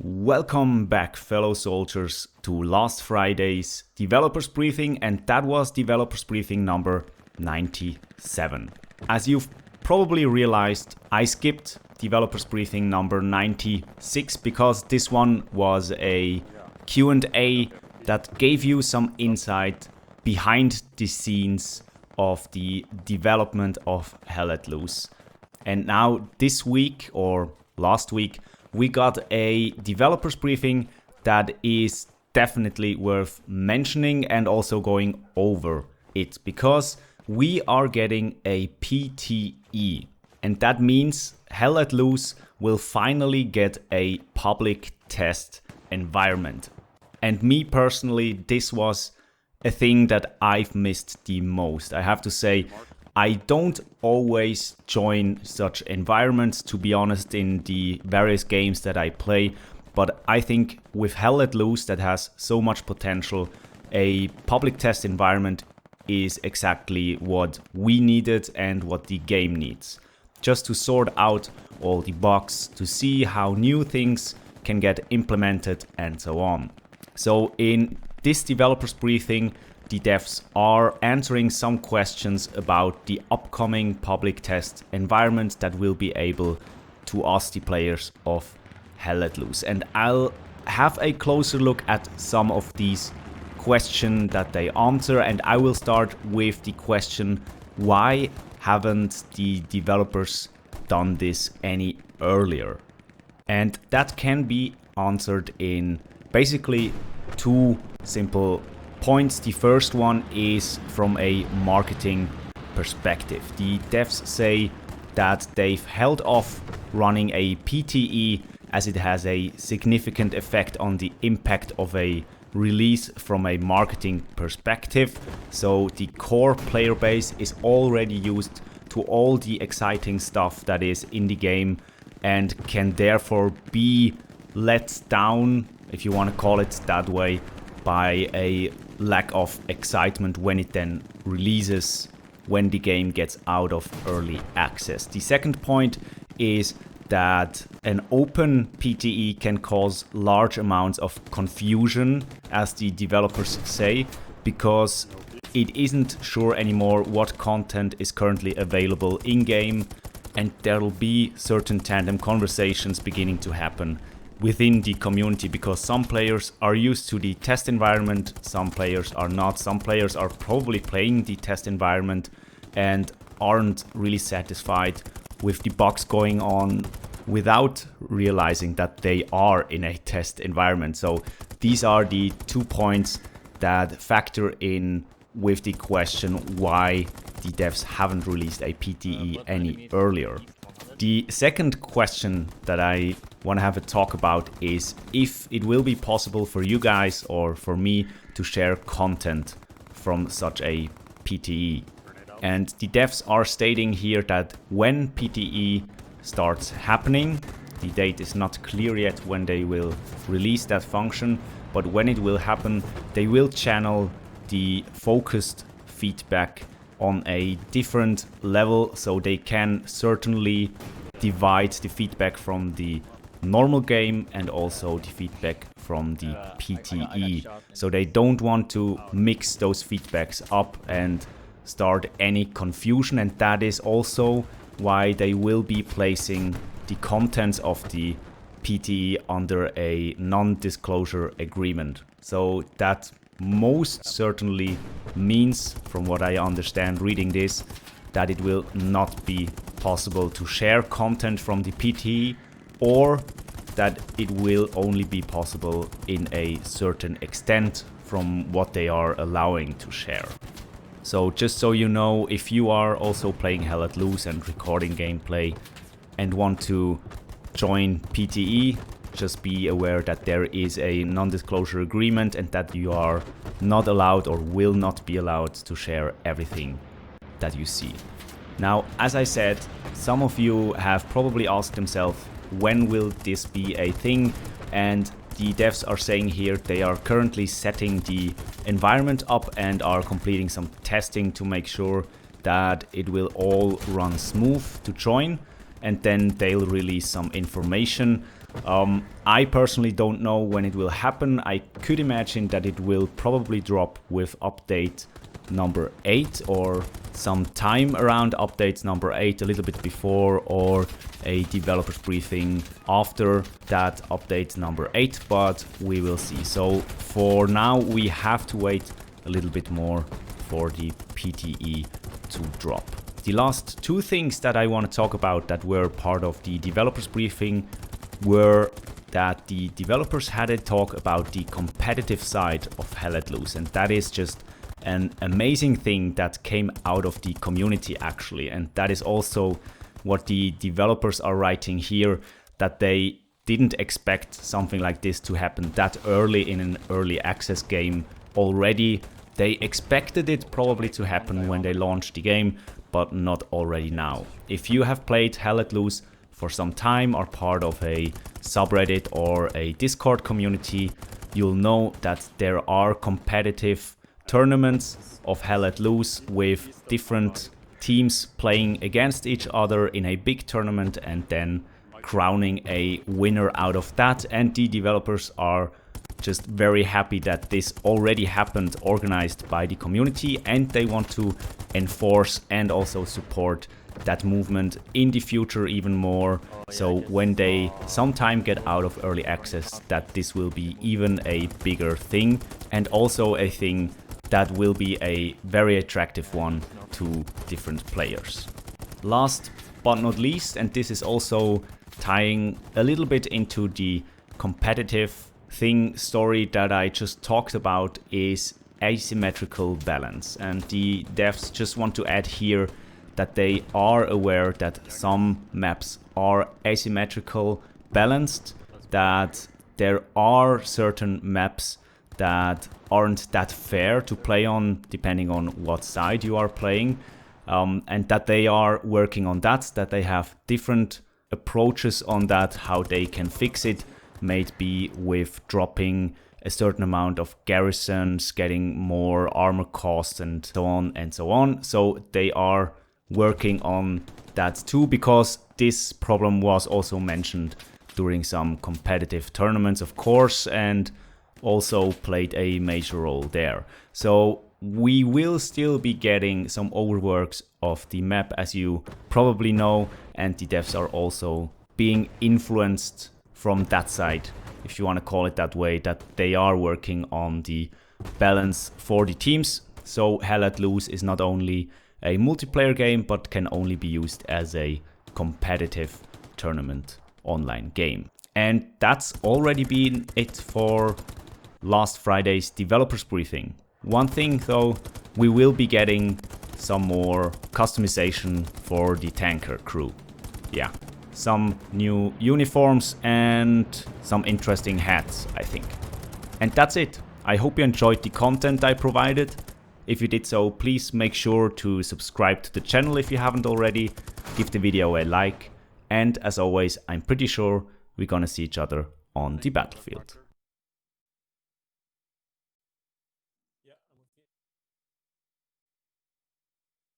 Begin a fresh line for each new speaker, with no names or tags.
Welcome back, fellow soldiers, to last Friday's Developers Briefing, and that was Developers Briefing number 97. As you've probably realized, I skipped Developers Briefing number 96 because this one was a Q&A that gave you some insight behind the scenes of the development of Hell Let Loose. And now this week, or last week, we got a developers briefing that is definitely worth mentioning and also going over it, because we are getting a PTE, and that means Hell Let Loose will finally get a public test environment. And me personally, this was a thing that I've missed the most. I have to say, I don't always join such environments, to be honest, in the various games that I play, but I think with Hell Let Loose, that has so much potential, a public test environment is exactly what we needed and what the game needs. Just to sort out all the bugs, to see how new things can get implemented and so on. So in this developers briefing, the devs are answering some questions about the upcoming public test environment that will be able to ask the players of Hell Let Loose. And I'll have a closer look at some of these questions that they answer, and I will start with the question, why haven't the developers done this any earlier? And that can be answered in basically two simple points. The first one is from a marketing perspective. The devs say that they've held off running a PTE as it has a significant effect on the impact of a release from a marketing perspective. So the core player base is already used to all the exciting stuff that is in the game and can therefore be let down, if you want to call it that way, by a lack of excitement when it then releases, when the game gets out of early access. The second point is that an open PTE can cause large amounts of confusion, as the developers say, because it isn't sure anymore what content is currently available in-game, and there'll be certain tandem conversations beginning to happen within the community, because some players are used to the test environment, some players are not. Some players are probably playing the test environment and aren't really satisfied with the bugs going on without realizing that they are in a test environment. So these are the 2 points that factor in with the question why the devs haven't released a PTE any earlier. The second question that I want to have a talk about is if it will be possible for you guys or for me to share content from such a PTE. And the devs are stating here that when PTE starts happening, the date is not clear yet when they will release that function, but when it will happen, they will channel the focused feedback on a different level, so they can certainly divide the feedback from the normal game and also the feedback from the PTE. So they don't want to mix those feedbacks up and start any confusion, and that is also why they will be placing the contents of the PTE under a non-disclosure agreement. So that most certainly means, from what I understand reading this, that it will not be possible to share content from the PTE, or that it will only be possible in a certain extent from what they are allowing to share. So just so you know, if you are also playing Hell Let Loose and recording gameplay and want to join PTE, just be aware that there is a non-disclosure agreement and that you are not allowed or will not be allowed to share everything that you see. Now, as I said, some of you have probably asked themselves, when will this be a thing? And the devs are saying here they are currently setting the environment up and are completing some testing to make sure that it will all run smooth to join. and then they'll release some information. I personally don't know when it will happen. I could imagine that it will probably drop with update number 8 or some time around updates number 8, a little bit before, or a developers briefing after that update number 8, but we will see. So for now we have to wait a little bit more for the PTE to drop. The last two things that I want to talk about that were part of the developers briefing were that the developers had a talk about the competitive side of Hell Let Loose, and that is just an amazing thing that came out of the community actually. And that is also what the developers are writing here, that they didn't expect something like this to happen that early in an early access game already. They expected it probably to happen when they launched the game, but not already now. If you have played Hell Let Loose for some time, or part of a subreddit or a Discord community, you'll know that there are competitive tournaments of Hell Let Loose with different teams playing against each other in a big tournament and then crowning a winner out of that. And the developers are just very happy that this already happened, organized by the community, and they want to enforce and also support that movement in the future even more. So when they sometime get out of early access, that this will be even a bigger thing, and also a thing that will be a very attractive one to different players. Last but not least, and this is also tying a little bit into the competitive story that I just talked about, is asymmetrical balance. And the devs just want to add here that they are aware that some maps are asymmetrical balanced, that there are certain maps that aren't that fair to play on depending on what side you are playing, and that they are working on that they have different approaches on that, how they can fix it, maybe with dropping a certain amount of garrisons, getting more armor costs, and so on and so on. So they are working on that too, because this problem was also mentioned during some competitive tournaments, of course, and also played a major role there. So we will still be getting some overworks of the map, as you probably know, and the devs are also being influenced from that side, if you want to call it that way, that they are working on the balance for the teams. So Hell Let Loose is not only a multiplayer game, but can only be used as a competitive tournament online game. And that's already been it for last Friday's developers briefing. One thing though, we will be getting some more customization for the tanker crew. Yeah, some new uniforms and some interesting hats, I think. And that's it. I hope you enjoyed the content I provided. If you did so, please make sure to subscribe to the channel if you haven't already, give the video a like, and as always, I'm pretty sure we're gonna see each other on the battlefield.